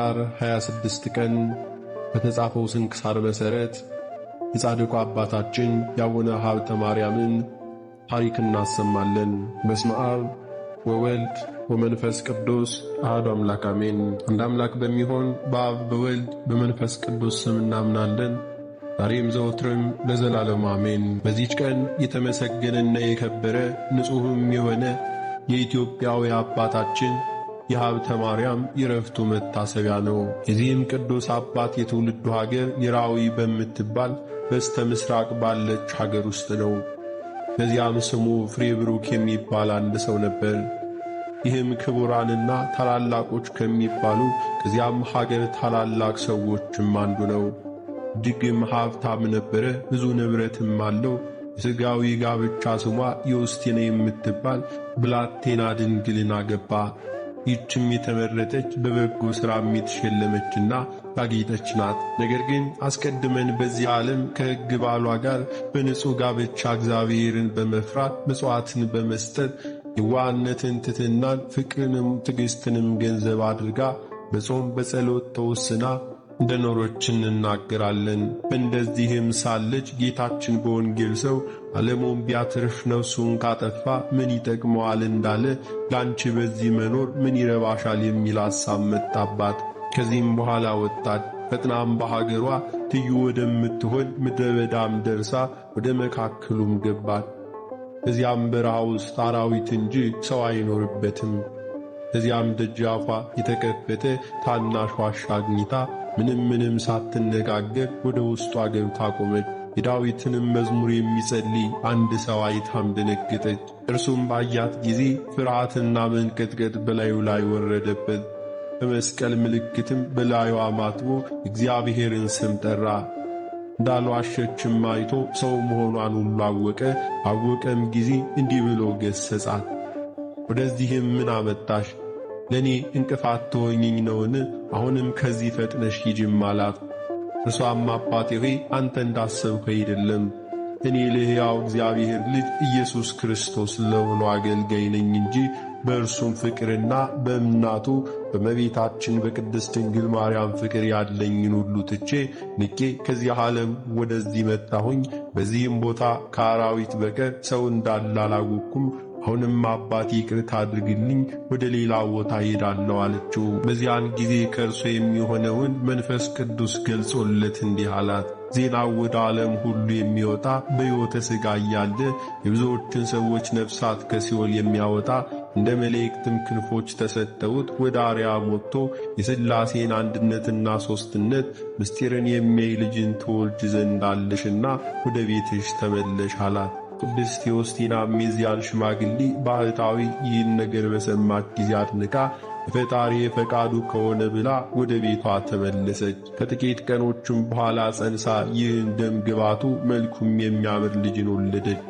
ኅዳር 26 ቀን በተጻፈው ስንክሳር መሠረት የጻድቁ አባታችን የአቡነ ሀብተ ማርያምን ታሪክ እናሰማለን። በስመ አብ ወወልድ ወመንፈስ ቅዱስ አሐዱ አምላክ አሜን። አንድ አምላክ በሚሆን በአብ በወልድ በመንፈስ ቅዱስ ስም እናምናለን፣ ዛሬም ዘወትርም ለዘላለሙ አሜን። በዚህች ቀን የተመሰገነና የከበረ ንጹሕም የሆነ የኢትዮጵያዊ አባታችን የሀብተ ማርያም የዕረፍቱ መታሰቢያ ነው። የዚህም ቅዱስ አባት የትውልዱ ሀገር የራዊ በምትባል በስተ ምስራቅ ባለች ሀገር ውስጥ ነው። በዚያም ስሙ ፍሬ ብሩክ የሚባል አንድ ሰው ነበር። ይህም ክቡራንና ታላላቆች ከሚባሉ ከዚያም ሀገር ታላላቅ ሰዎችም አንዱ ነው። እጅግም ሀብታም ነበረ፣ ብዙ ንብረትም አለው። የሥጋዊ ጋብቻ ስሟ ዮስቲና የምትባል ብላቴና ድንግልን አገባ። ይህችም የተመረጠች በበጎ ሥራም የተሸለመችና ያጌጠች ናት። ነገር ግን አስቀድመን በዚህ ዓለም ከሕግ ባሏ ጋር በንጹሕ ጋብቻ እግዚአብሔርን በመፍራት ምጽዋትን በመስጠት የዋህነትን፣ ትሕትናን፣ ፍቅርንም ትዕግሥትንም ገንዘብ አድርጋ በጾም በጸሎት ተወስና እንደኖረች እንናገራለን። በእንደዚህም ሳለች ጌታችን በወንጌል ሰው ዓለሙን ቢያትርፍ ነፍሱን ካጠፋ ምን ይጠቅመዋል እንዳለ ላንቺ በዚህ መኖር ምን ይረባሻል የሚል ሐሳብ መጣባት። ከዚህም በኋላ ወጣች። ፈጥናም በሀገሯ ትዩ ወደምትሆን ምድረ በዳም ደርሳ ወደ መካከሉም ገባች። በዚያም በረሃ ውስጥ አራዊት እንጂ ሰው አይኖርበትም። በዚያም ደጃፏ የተከፈተ ታናሽ ዋሻ አግኝታ ምንም ሳትነጋገር ወደ ውስጧ ገብታ ቆመች። የዳዊትንም መዝሙር የሚጸልይ አንድ ሰው አይታም ደነገጠች። እርሱም ባያት ጊዜ ፍርሃትና መንቀጥቀጥ በላዩ ላይ ወረደበት። በመስቀል ምልክትም በላዩ አማትቦ እግዚአብሔርን ስም ጠራ። እንዳልዋሸችም አይቶ ሰው መሆኗን ሁሉ አወቀ። ባወቀም ጊዜ እንዲህ ብሎ ገሠጻት። ወደዚህም ምን አመጣሽ? ለእኔ እንቅፋት ትሆኚኝ ነውን? አሁንም ከዚህ ፈጥነሽ ሂጂም አላት። እርሷም አባቴ ሆይ አንተ እንዳሰብከው አይደለም፣ እኔ ለሕያው እግዚአብሔር ልጅ ኢየሱስ ክርስቶስ ለሆነው አገልጋይ ነኝ እንጂ በእርሱም ፍቅርና በእናቱ በእመቤታችን በቅድስት ድንግል ማርያም ፍቅር ያለኝን ሁሉ ትቼ ንቄ ከዚህ ዓለም ወደዚህ መጣሁኝ። በዚህም ቦታ ከአራዊት በቀር ሰው እንዳለ አላወቅኩም። አሁንም አባቴ ይቅርታ አድርግልኝ፣ ወደ ሌላ ቦታ ሄዳለሁ አለችው። በዚያን ጊዜ ከእርሱ የሚሆነውን መንፈስ ቅዱስ ገልጾለት እንዲህ አላት። ዜናው ወደ ዓለም ሁሉ የሚወጣ በሕይወተ ሥጋ እያለ የብዙዎችን ሰዎች ነፍሳት ከሲኦል የሚያወጣ እንደ መላእክትም ክንፎች ተሰጠውት ወደ አርያም ወጥቶ የሥላሴን አንድነትና ሦስትነት ምስጢርን የሚያይ ልጅን ትወልጅ ዘንድ አለሽና ወደ ቤትሽ ተመለሽ አላት። ቅድስት ዮስቲናም የዚያን ሽማግሌ ባህታዊ ይህን ነገር በሰማች ጊዜ አድንቃ የፈጣሪ ፈቃዱ ከሆነ ብላ ወደ ቤቷ ተመለሰች። ከጥቂት ቀኖችም በኋላ ጸንሳ ይህን ደም ግባቱ መልኩም የሚያምር ልጅን ወለደች።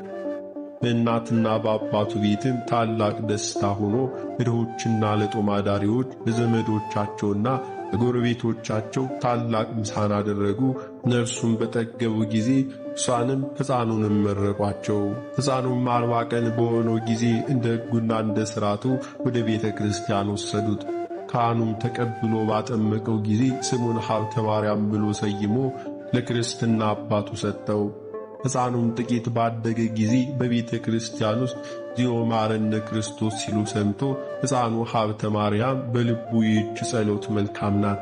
በእናትና በአባቱ ቤትም ታላቅ ደስታ ሆኖ ድሆችና ለጦም አዳሪዎች በዘመዶቻቸውና በጎረቤቶቻቸው ታላቅ ምሳን አደረጉ። እነርሱም በጠገቡ ጊዜ እሷንም ሕፃኑንም መረቋቸው። ሕፃኑም 40 ቀን በሆነው ጊዜ እንደ ሕጉና እንደ ሥርዓቱ ወደ ቤተ ክርስቲያን ወሰዱት። ካህኑም ተቀብሎ ባጠመቀው ጊዜ ስሙን ሀብተ ማርያም ብሎ ሰይሞ ለክርስትና አባቱ ሰጠው። ሕፃኑም ጥቂት ባደገ ጊዜ በቤተ ክርስቲያን ውስጥ ዚዮ ማረነ ክርስቶስ ሲሉ ሰምቶ ሕፃኑ ሀብተ ማርያም በልቡ ይህች ጸሎት መልካም ናት፣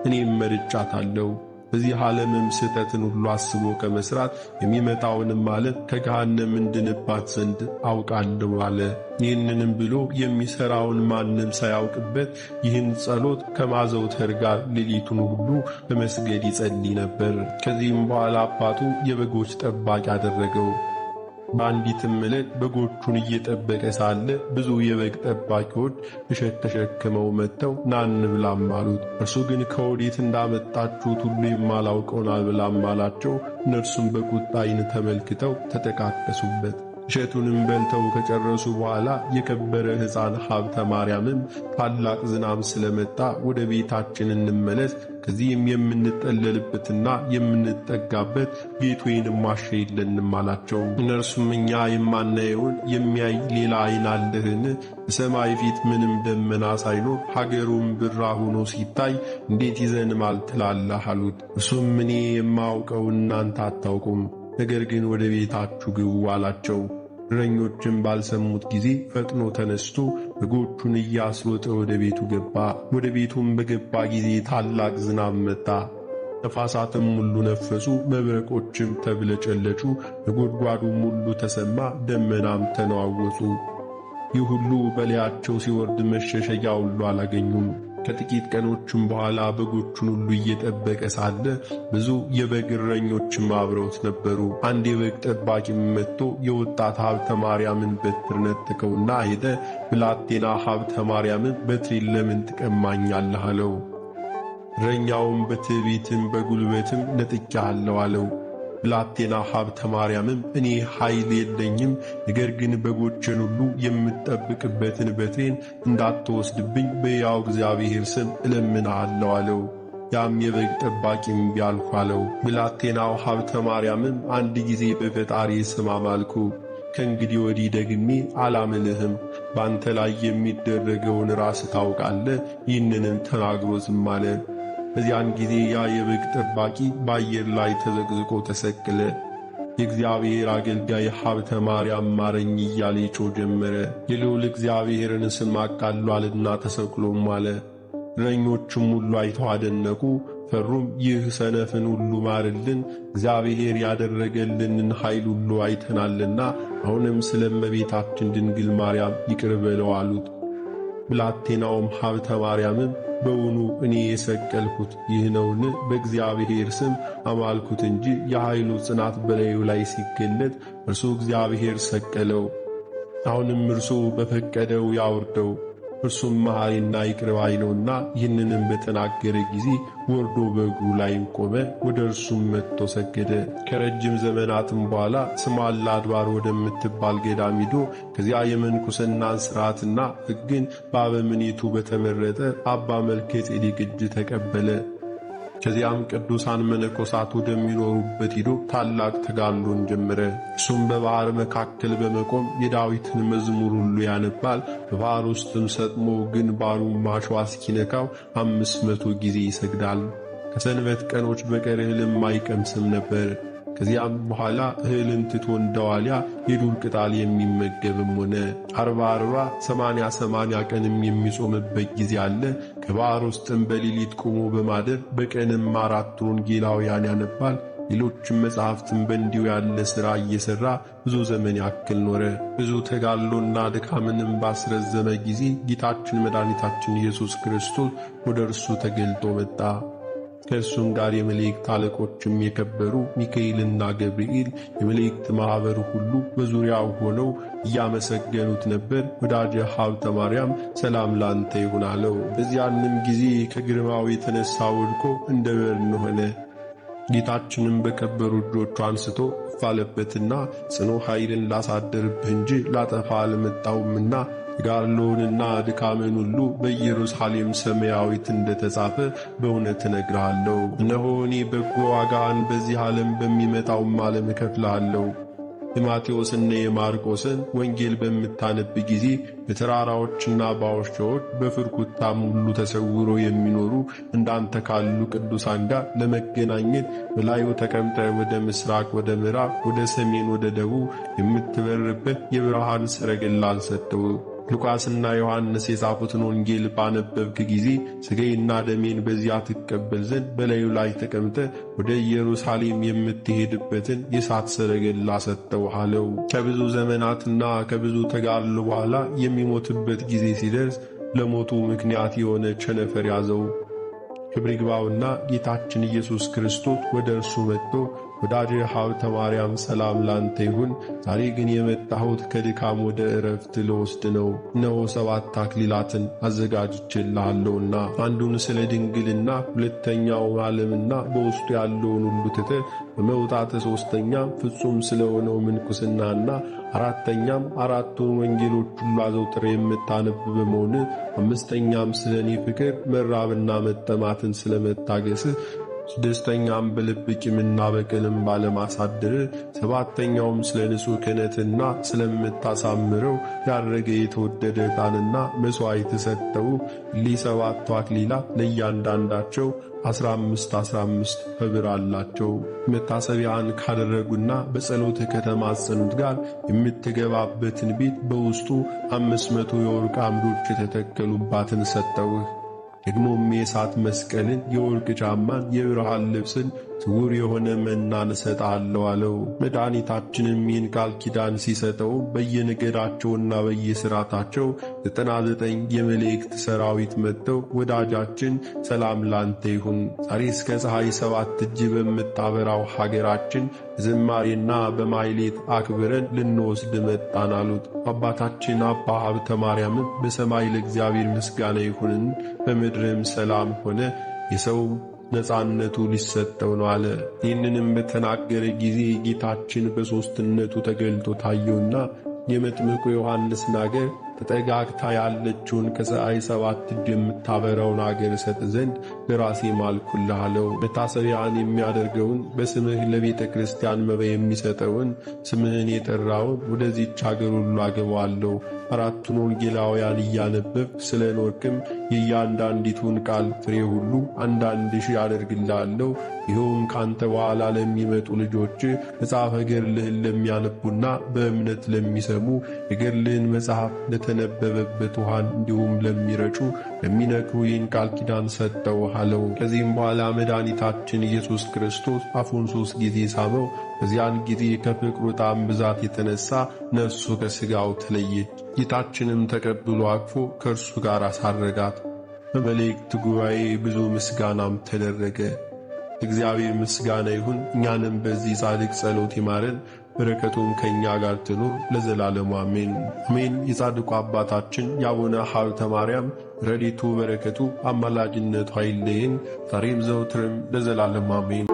እኔም መርጫታለሁ፣ በዚህ ዓለምም ስህተትን ሁሉ አስቦ ከመሥራት የሚመጣውንም ዓለም ከገሃነም እንድንባት ዘንድ አውቃለሁ አለ። ይህንንም ብሎ የሚሠራውን ማንም ሳያውቅበት ይህን ጸሎት ከማዘውተር ጋር ሌሊቱን ሁሉ በመስገድ ይጸልይ ነበር። ከዚህም በኋላ አባቱ የበጎች ጠባቂ አደረገው። በአንዲትም ዕለት በጎቹን እየጠበቀ ሳለ ብዙ የበግ ጠባቂዎች እሸት ተሸክመው መጥተው ና እንብላም አሉት። እርሱ ግን ከወዴት እንዳመጣችሁት ሁሉ የማላውቀውን አልብላም አላቸው። እነርሱም በቁጣ ዓይን ተመልክተው ተጠቃቀሱበት። እሸቱንም በልተው ከጨረሱ በኋላ የከበረ ሕፃን ሀብተ ማርያምም ታላቅ ዝናብ ስለመጣ ወደ ቤታችን እንመለስ፣ ከዚህም የምንጠለልበትና የምንጠጋበት ቤት ወይንም ዋሻ የለንም አላቸው። እነርሱም እኛ የማናየውን የሚያይ ሌላ ዓይን አለህን? በሰማይ ፊት ምንም ደመና ሳይኖር ሀገሩም ብራ ሆኖ ሲታይ እንዴት ይዘንማል ትላለህ አሉት። እርሱም እኔ የማውቀው እናንተ አታውቁም፣ ነገር ግን ወደ ቤታችሁ ግቡ አላቸው። እረኞችም ባልሰሙት ጊዜ ፈጥኖ ተነስቶ በጎቹን እያስሮጠ ወደ ቤቱ ገባ። ወደ ቤቱም በገባ ጊዜ ታላቅ ዝናብ መጣ። ነፋሳትም ሁሉ ነፈሱ፣ መብረቆችም ተብለጨለጩ፣ ነጎድጓዱም ሁሉ ተሰማ፣ ደመናም ተነዋወጡ። ይህ ሁሉ በላያቸው ሲወርድ መሸሸጊያ ሁሉ አላገኙም። ከጥቂት ቀኖችም በኋላ በጎቹን ሁሉ እየጠበቀ ሳለ ብዙ የበግ እረኞችም አብረውት ነበሩ። አንድ የበግ ጠባቂም መጥቶ የወጣት ሀብተ ማርያምን በትር ነጠቀውና ሄደ። ብላቴና ሀብተ ማርያምን በትሬን ለምን ትቀማኛለህ አለው። እረኛውም በትዕቢትም በጉልበትም ነጥቄሃለሁ አለው። ብላቴና ሀብተ ማርያምም እኔ ኃይል የለኝም፣ ነገር ግን በጎቼን ሁሉ የምትጠብቅበትን በትሬን እንዳትወስድብኝ በሕያው እግዚአብሔር ስም እለምንሃለሁ አለው። ያም የበግ ጠባቂም እምቢ አልሁ አለው። ብላቴናው ሀብተ ማርያምም አንድ ጊዜ በፈጣሪ ስም አማልኩ፣ ከእንግዲህ ወዲህ ደግሜ አላምልህም፣ ባንተ ላይ የሚደረገውን ራስህ ታውቃለህ። ይህንንም ተናግሮ ዝም አለ። በዚያን ጊዜ ያ የበግ ጠባቂ በአየር ላይ ተዘቅዝቆ ተሰቀለ። የእግዚአብሔር አገልጋይ ሀብተ ማርያም ማረኝ እያለ ይጮህ ጀመረ። የልዑል እግዚአብሔርን ስም አቃሏልና ተሰቅሎም አለ። እረኞቹም ሁሉ አይተው አደነቁ፣ ፈሩም። ይህ ሰነፍን ሁሉ ማርልን፣ እግዚአብሔር ያደረገልንን ኃይል ሁሉ አይተናልና አሁንም ስለ እመቤታችን ድንግል ማርያም ይቅር በለው አሉት። ብላቴናውም ሀብተ ማርያምም በውኑ እኔ የሰቀልኩት ይህ ነውን? በእግዚአብሔር ስም አማልኩት እንጂ የኃይሉ ጽናት በላዩ ላይ ሲገለጥ እርሱ እግዚአብሔር ሰቀለው። አሁንም እርሱ በፈቀደው ያውርደው፣ እርሱም መሐሪና ይቅር ባይ ነውና። ይህንንም በተናገረ ጊዜ ወርዶ በእግሩ ላይ ቆመ፣ ወደ እርሱም መጥቶ ሰገደ። ከረጅም ዘመናትም በኋላ ስሟ ለአድባር ወደምትባል ገዳም ሂዶ ከዚያ የምንኩስናን ሥርዓትና ሕግን በአበምኔቱ በተመረጠ አባ መልከ ጼዴቅ እጅ ተቀበለ። ከዚያም ቅዱሳን መነኮሳት ወደሚኖሩበት ሂዶ ታላቅ ተጋድሎን ጀመረ። እሱም በባሕር መካከል በመቆም የዳዊትን መዝሙር ሁሉ ያነባል። በባሕር ውስጥም ሰጥሞ ግንባሩን አሸዋ እስኪነካው 500 ጊዜ ይሰግዳል። ከሰንበት ቀኖች በቀር እህልም አይቀምስም ነበር። ከዚያም በኋላ እህልን ትቶ እንደዋልያ የዱር ቅጠል የሚመገብም ሆነ። 40 80 ቀንም የሚጾምበት ጊዜ አለ። ከባሕር ውስጥም በሌሊት ቆሞ በማደር በቀንም 4 ወንጌላውያን ያነባል። ሌሎችም መጻሕፍትን በእንዲሁ ያለ ሥራ እየሠራ ብዙ ዘመን ያክል ኖረ። ብዙ ተጋድሎና ድካምንም ባስረዘመ ጊዜ ጌታችን መድኃኒታችን ኢየሱስ ክርስቶስ ወደ እርሱ ተገልጦ መጣ። ከእርሱም ጋር የመላእክት አለቆችም የከበሩ ሚካኤልና ገብርኤል የመላእክት ማኅበር ሁሉ በዙሪያው ሆነው እያመሰገኑት ነበር። ወዳጄ ሀብተ ማርያም ሰላም ላንተ ይሁን አለው። በዚያንም ጊዜ ከግርማው የተነሣ ወድቆ እንደ በድን ሆነ። ጌታችንም በከበሩ እጆቹ አንስቶ እፋለበትና ጽኑ ኃይልን ላሳደርብህ እንጂ ላጠፋ አልመጣሁምና ተጋድሎህንና ድካምን ሁሉ በኢየሩሳሌም ሰማያዊት እንደተጻፈ በእውነት እነግርሃለሁ። እነሆ እኔ በጎ ዋጋህን በዚህ ዓለም በሚመጣውም ዓለም እከፍልሃለሁ። የማቴዎስና የማርቆስን ወንጌል በምታነብ ጊዜ በተራራዎችና በዋሾች በፍርኩታም ሁሉ ተሰውሮ የሚኖሩ እንዳንተ ካሉ ቅዱሳን ጋር ለመገናኘት በላዩ ተቀምጠ ወደ ምስራቅ፣ ወደ ምዕራብ፣ ወደ ሰሜን፣ ወደ ደቡብ የምትበርበት የብርሃን ሰረገላ አልሰጠው። ሉቃስና ዮሐንስ የጻፉትን ወንጌል ባነበብክ ጊዜ ሥጋዬና ደሜን በዚያ ትቀበል ዘንድ በላዩ ላይ ተቀምጠ ወደ ኢየሩሳሌም የምትሄድበትን የእሳት ሰረገላ ሰጠው አለው። ከብዙ ዘመናትና ከብዙ ተጋድሎ በኋላ የሚሞትበት ጊዜ ሲደርስ ለሞቱ ምክንያት የሆነ ቸነፈር ያዘው። ክብር ይግባውና ጌታችን ኢየሱስ ክርስቶስ ወደ እርሱ መጥቶ ወዳጄ ሀብተ ማርያም ሰላም ላንተ ይሁን። ዛሬ ግን የመጣሁት ከድካም ወደ ዕረፍት ልወስድ ነው። እነሆ 7 አክሊላትን አዘጋጅቼልሃለሁና አንዱን ስለ ድንግልና፣ ሁለተኛው ዓለምና በውስጡ ያለውን ሁሉ ትተህ በመውጣት፣ ሦስተኛም ፍጹም ስለሆነው ምንኩስናና፣ አራተኛም 4ቱን ወንጌሎች ሁሉ አዘውትረ የምታነብ በመሆን፣ አምስተኛም ስለ እኔ ፍቅር መራብና መጠማትን ስለመታገስህ፣ ስድስተኛም በልብ ቂምና በቀልን ባለማሳደር፣ ሰባተኛውም ስለ ንጹሕ ክህነትና ስለምታሳምረው ያረገ የተወደደ ዕጣንና መሥዋዕት ሰጠው። እሊህ 7ቱ አክሊላት ለእያንዳንዳቸው 15 ኅብር አላቸው። መታሰቢያን ካደረጉና በጸሎት ከተማጸኑት ጋር የምትገባበትን ቤት በውስጡ 500 የወርቅ አምዶች የተተከሉባትን ሰጠውህ። ደግሞም የእሳት መስቀልን፣ የወርቅ ጫማን፣ የብርሃን ልብስን፣ ስውር የሆነ መናን እሰጥሃለሁ አለው። መድኃኒታችንም ይህን ቃል ኪዳን ሲሰጠው በየነገዳቸውና በየሥራታቸው 99 የመላእክት ሰራዊት መጥተው ወዳጃችን ሰላም ላንተ ይሁን፣ ዛሬ እስከ ፀሐይ 7 እጅ በምታበራው ሀገራችን በዝማሬና በማይሌት አክብረን ልንወስድ መጣን አሉት። አባታችን አባ ሀብተ ማርያምም በሰማይ ለእግዚአብሔር ምስጋና ይሁንን፣ በምድርም ሰላም ሆነ፣ የሰው ነጻነቱ ሊሰጠው ነው አለ። ይህንንም በተናገረ ጊዜ ጌታችን በሦስትነቱ ተገልጦ ታየውና የመጥምቁ ዮሐንስን አገር ተጠጋግታ ያለችውን ከፀሐይ 7 እጅ የምታበራውን አገር እሰጥ ዘንድ ለራሴ ማልኩልህ አለው። መታሰቢያን የሚያደርገውን በስምህ ለቤተ ክርስቲያን መባ የሚሰጠውን ስምህን የጠራውን ወደዚህች አገር ሁሉ አገባዋለሁ። 4ቱን ወንጌላውያን እያነበብ ስለ ኖርክም የእያንዳንዲቱን ቃል ፍሬ ሁሉ 1,000 አደርግልሃለሁ። ይኸውም ካንተ በኋላ ለሚመጡ ልጆች መጽሐፈ ገድልህን ለሚያነቡና በእምነት ለሚሰሙ የገድልህን መጽሐፍ ለተነበበበት ውሃን እንዲሁም ለሚረጩ ለሚነክሩ ይህን ቃል ኪዳን ሰጠው አለው። ከዚህም በኋላ መድኃኒታችን ኢየሱስ ክርስቶስ አፉን 3 ጊዜ ሳመው። በዚያን ጊዜ ከፍቅሩ ጣም ብዛት የተነሳ ነፍሱ ከሥጋው ተለየች። ጌታችንም ተቀብሎ አቅፎ ከእርሱ ጋር አሳረጋት። በመላእክት ጉባኤ ብዙ ምስጋናም ተደረገ። እግዚአብሔር ምስጋና ይሁን። እኛንም በዚህ ጻድቅ ጸሎት ይማረን፣ በረከቱም ከእኛ ጋር ትኑር ለዘላለሙ አሜን አሜን። የጻድቁ አባታችን የአቡነ ሀብተ ማርያም ረድኤቱ በረከቱ አማላጅነቱ አይለየን ዛሬም ዘወትርም ለዘላለሙ አሜን።